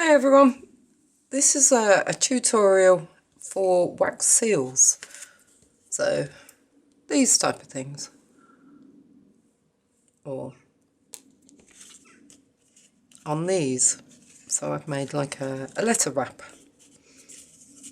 Hey everyone, this is a tutorial for wax seals. So these type of things, or on these. So I've made like a letter wrap.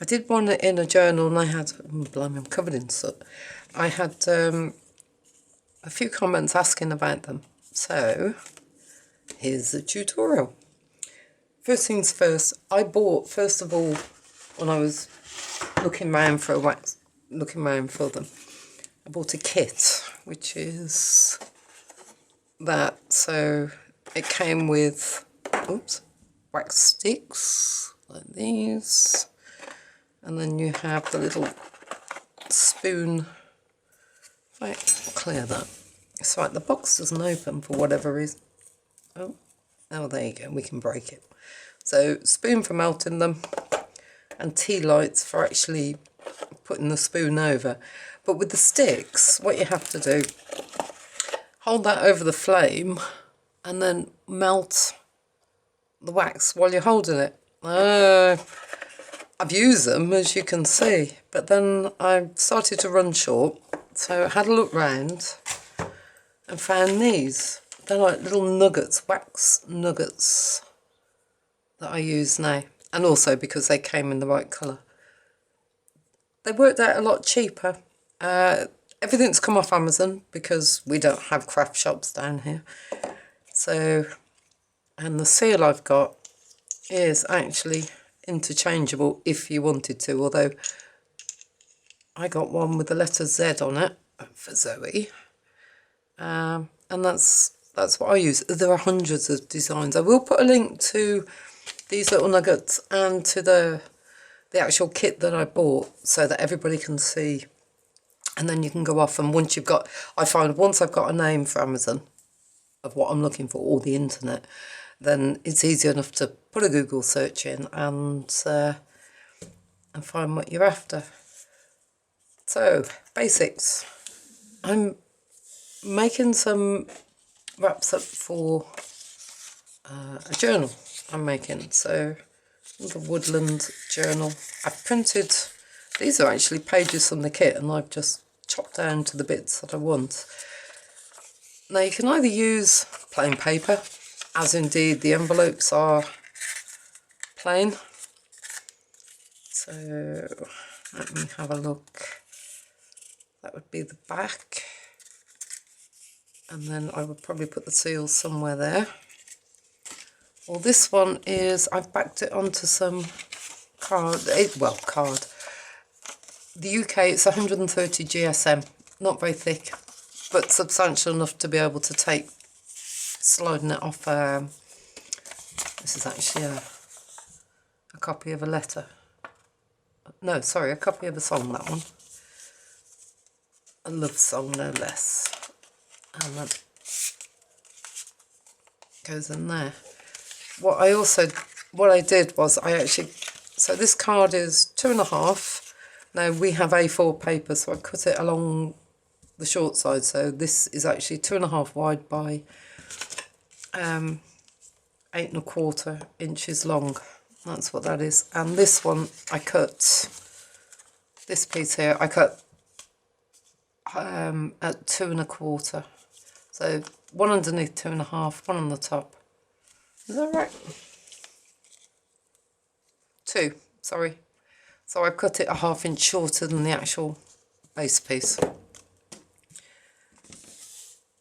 I did one in a journal and I had, blimey, I'm covered in soot. I had a few comments asking about them. So here's the tutorial. First things first, I bought, first of all, when I was looking around for them, I bought a kit, which is that. So it came with, wax sticks like these, and then you have the little spoon. Right, clear that. It's right, the box doesn't open for whatever reason. Oh, there you go, we can break it. So spoon for melting them, and tea lights for actually putting the spoon over. But with the sticks, what you have to do, hold that over the flame and then melt the wax while you're holding it. I've used them, as you can see, but then I started to run short, so I had a look round and found these. They're like little nuggets, wax nuggets, that I use now, and also because they came in the right colour. They worked out a lot cheaper. Everything's come off Amazon because we don't have craft shops down here. So, and the seal I've got is actually interchangeable if you wanted to, although I got one with the letter Z on it for Zoe, and that's what I use. There are hundreds of designs. I will put a link to these little nuggets and to the actual kit that I bought so that everybody can see, and then you can go off, and once you've got, I find once I've got a name for Amazon of what I'm looking for, or the internet, then it's easy enough to put a Google search in and find what you're after. So basics, I'm making some wraps up for a journal I'm making. So the woodland journal, I've printed, these are actually pages from the kit, and I've just chopped down to the bits that I want. Now you can either use plain paper, as indeed the envelopes are plain. So let me have a look. That would be the back, and then I would probably put the seal somewhere there. Well, this one is, I've backed it onto some card. The UK, it's 130 GSM, not very thick, but substantial enough to be able to take, sliding it off. This is actually a copy of a letter. No, sorry, a copy of a song, that one. A love song, no less. And that goes in there. What I did was so this card is 2.5. Now we have A4 paper, so I cut it along the short side. So this is actually 2.5 wide by 8.25 inches long. That's what that is. And this one I cut, this piece here, I cut at 2.25. So one underneath 2.5, one on the top. Is that right? 2, sorry. So I've cut it a 1/2 inch shorter than the actual base piece.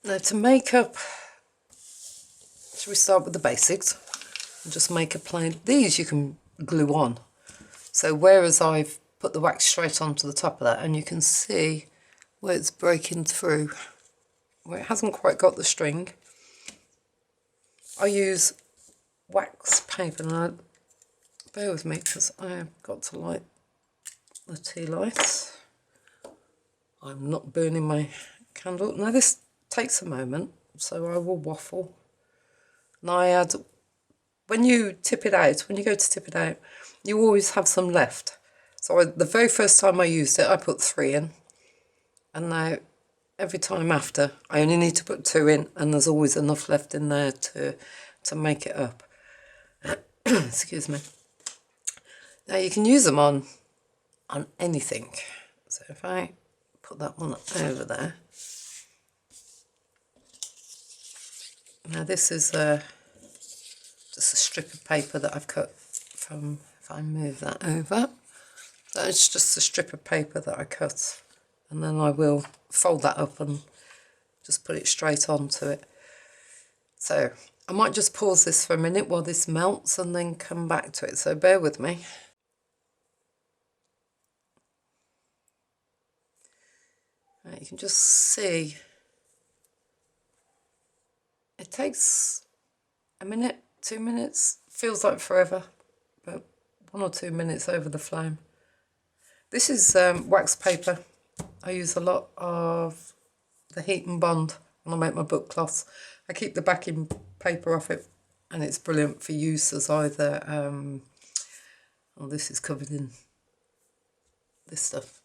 Now to make up, should we start with the basics? And just make a plain, these you can glue on. So whereas I've put the wax straight onto the top of that, and you can see where it's breaking through, where it hasn't quite got the string, I use wax paper. Now bear with me because I have got to light the tea lights. I'm not burning my candle. Now this takes a moment, so I will waffle. Now I add, when you tip it out, when you go to tip it out, you always have some left. So the very first time I used it, I put 3 in, and now every time after, I only need to put 2 in, and there's always enough left in there to make it up. excuse me. Now you can use them on anything. So if I put that one over there. Now this is just a strip of paper that I've cut from, if I move that over. So it's just a strip of paper that I cut, and then I will fold that up and just put it straight onto it. So I might just pause this for a minute while this melts and then come back to it, so bear with me. Right, you can just see it takes a minute, 2 minutes, feels like forever, but 1 or 2 minutes over the flame. This is wax paper. I use a lot of the Heat and Bond when I make my book cloths. I keep the backing paper off it, and it's brilliant for use as either, oh, this is covered in this stuff,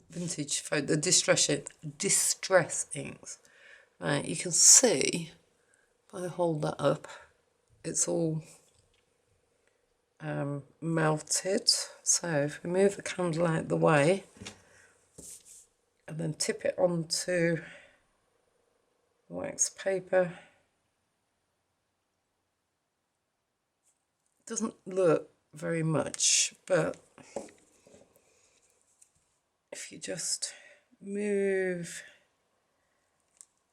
vintage photo, the distress inks. Right, you can see, if I hold that up, it's all melted. So if we move the candle out the way and then tip it onto the wax paper, it doesn't look very much, but if you just move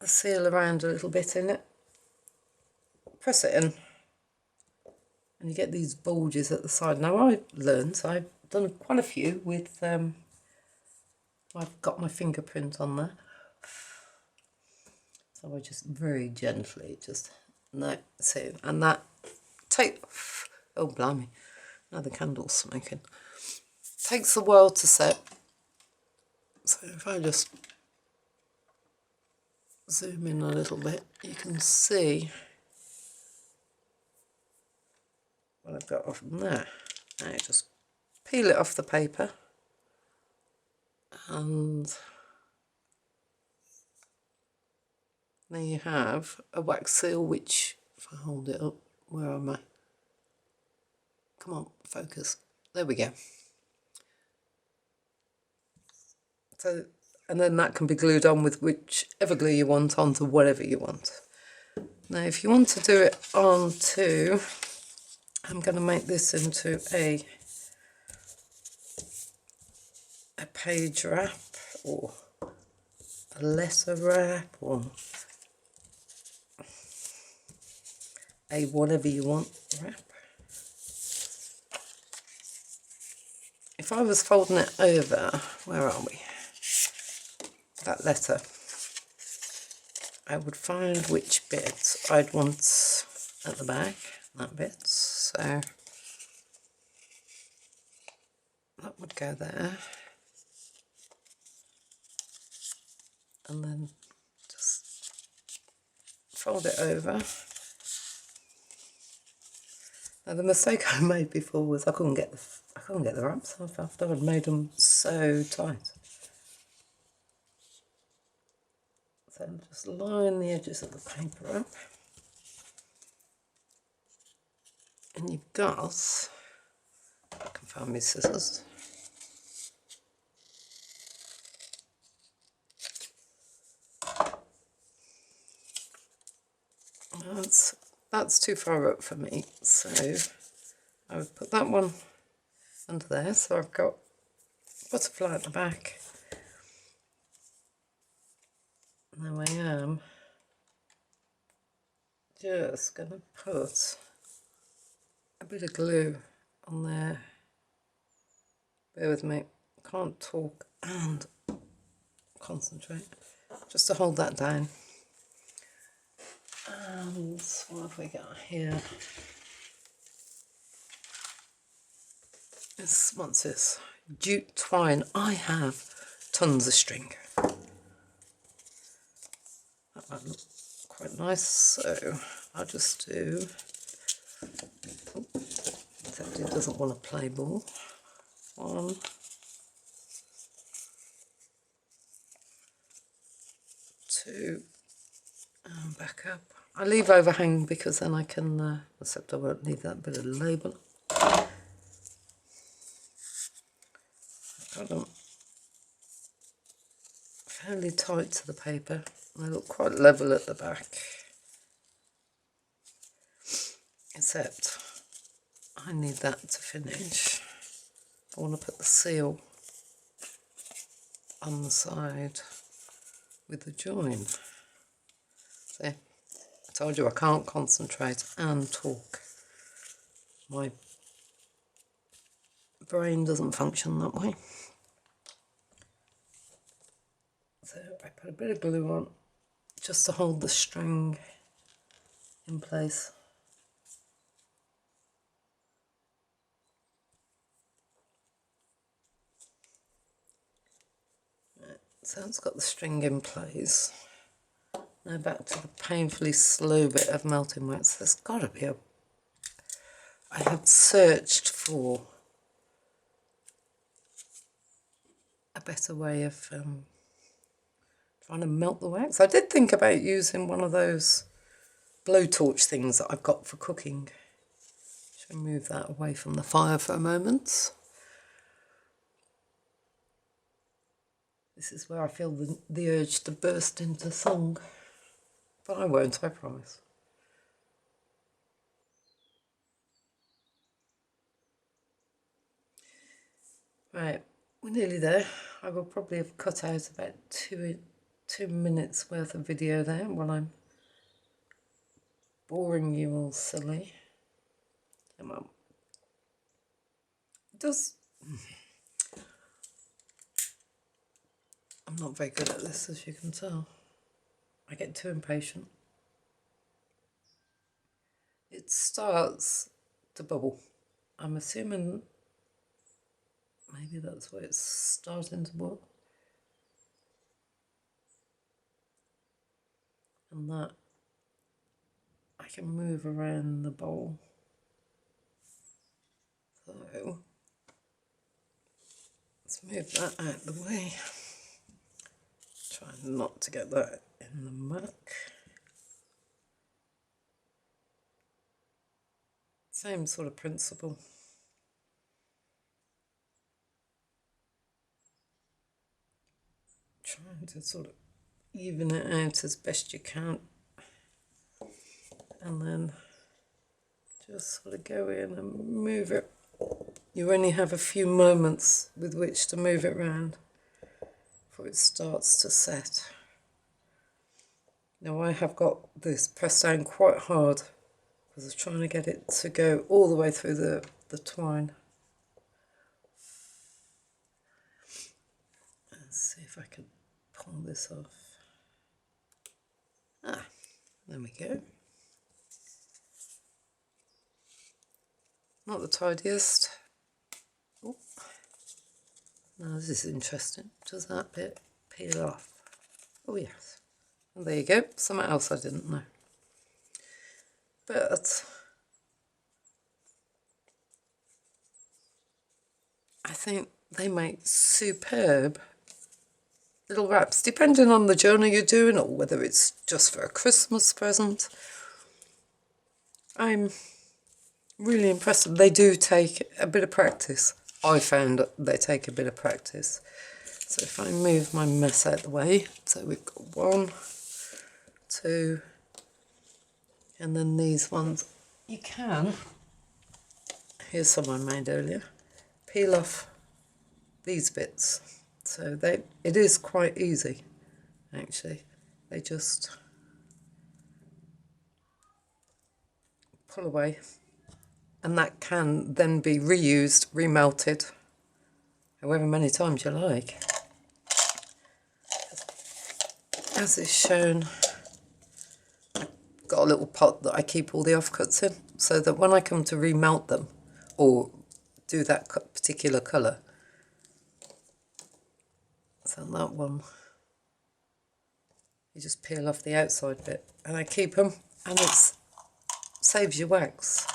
the seal around a little bit in it, press it in, and you get these bulges at the side. Now I've done quite a few with, I've got my fingerprint on there. So I just very gently, just, no, see, and that, oh blimey, now the candle's smoking. Takes a while to set. So if I just zoom in a little bit, you can see what I've got off there. Now just peel it off the paper, and there you have a wax seal, which, if I hold it up, where am I? Come on, focus. There we go. So, and then that can be glued on with whichever glue you want onto whatever you want. Now, if you want to do it onto, I'm going to make this into a page wrap, or a letter wrap, or a whatever you want wrap. If I was folding it over, where are we? That letter, I would find which bit I'd want at the back, that bit, so that would go there, and then just fold it over. Now the mistake I made before was I couldn't get the wraps off after I'd made them so tight. So just line the edges of the paper up, and you've got, I can find my scissors. That's too far up for me, so I would put that one under there. So I've got butterfly at the back. Now I am just going to put a bit of glue on there. Bear with me, can't talk and concentrate. Just to hold that down. And what have we got here? What's this? Jute twine. I have tons of string. That might look quite nice, so I'll just do, except it doesn't want to play ball. 1, 2, and back up. I leave overhang because then I can, except I won't leave that bit of label. Got them fairly tight to the paper. They look quite level at the back. Except I need that to finish. I want to put the seal on the side with the join. See, I told you I can't concentrate and talk. My brain doesn't function that way. So I put a bit of glue on just to hold the string in place. Right, so it's got the string in place. Now back to the painfully slow bit of melting wax. There's got to be I have searched for a better way of trying to melt the wax. I did think about using one of those blowtorch things that I've got for cooking. Should move that away from the fire for a moment. This is where I feel the urge to burst into song, but I won't, I promise. Right, we're nearly there. I will probably have cut out about two minutes worth of video there while I'm boring you all silly. Come on. It does. I'm not very good at this, as you can tell. I get too impatient. It starts to bubble. I'm assuming maybe that's why it's starting to bubble. And that I can move around the bowl. So let's move that out of the way. Try not to get that in the muck. Same sort of principle. Trying to sort of even it out as best you can. And then just sort of go in and move it. You only have a few moments with which to move it around before it starts to set. Now I have got this pressed down quite hard because I was trying to get it to go all the way through the twine. Let's see if I can pull this off. Ah, there we go. Not the tidiest. Oh. Now this is interesting. Does that bit peel off? Oh yes. And there you go. Something else I didn't know. But I think they make superb little wraps, depending on the journey you're doing or whether it's just for a Christmas present. I'm really impressed. They do take a bit of practice. I found they take a bit of practice. So if I move my mess out the way, so we've got 1, 2, and then these ones. You can, here's some I made earlier, peel off these bits. So it is quite easy, actually. They just pull away, and that can then be reused, remelted, however many times you like. As is shown, I've got a little pot that I keep all the offcuts in, so that when I come to remelt them, or do that particular colour, so that one, you just peel off the outside bit, and I keep them, and it saves your wax.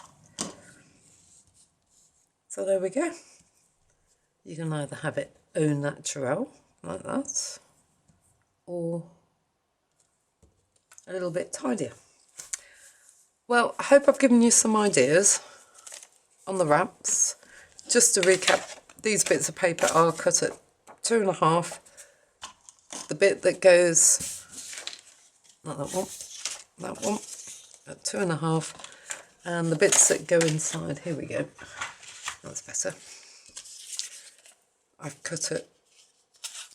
So there we go. You can either have it au naturel, like that, or a little bit tidier. Well, I hope I've given you some ideas on the wraps. Just to recap, these bits of paper are cut at 2.5. The bit that goes, not that one, at 2.5. And the bits that go inside, here we go, that's better. I've cut it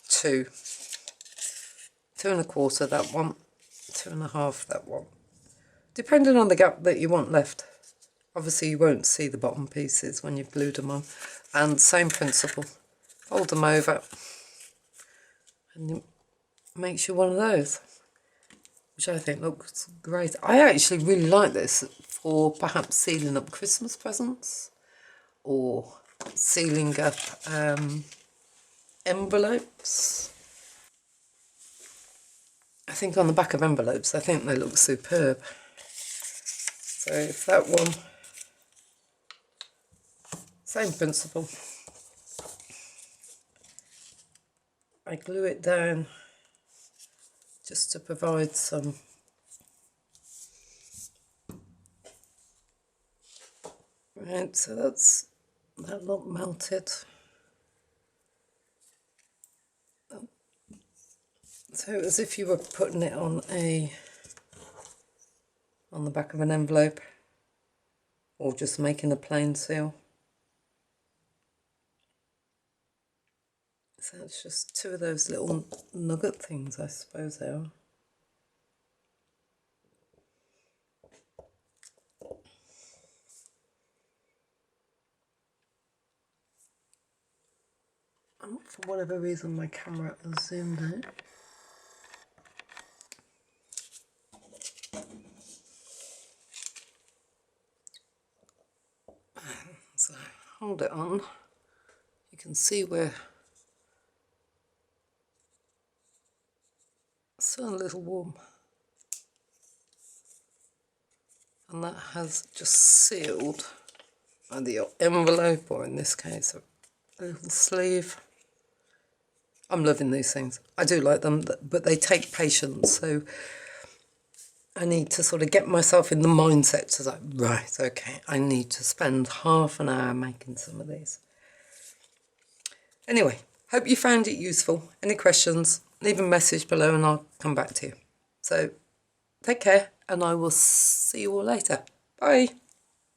2.25, that one, 2.5, that one. Depending on the gap that you want left. Obviously you won't see the bottom pieces when you've glued them on. And same principle, fold them over and it makes you one of those, which I think looks great. I actually really like this for perhaps sealing up Christmas presents or sealing up envelopes. I think on the back of envelopes, I think they look superb. So if that one, same principle. I glue it down just to provide some right, so that's that lot melted. So as if you were putting it on the back of an envelope or just making a plain seal. So it's just two of those little nugget things, I suppose they are. For whatever reason my camera has zoomed out. So hold it on, you can see where it's still a little warm, and that has just sealed the envelope, or in this case a little sleeve. I'm loving these things. I do like them, but they take patience, so I need to sort of get myself in the mindset to like, right, okay, I need to spend half an hour making some of these. Anyway, hope you found it useful. Any questions, leave a message below and I'll come back to you. So take care and I will see you all later. Bye.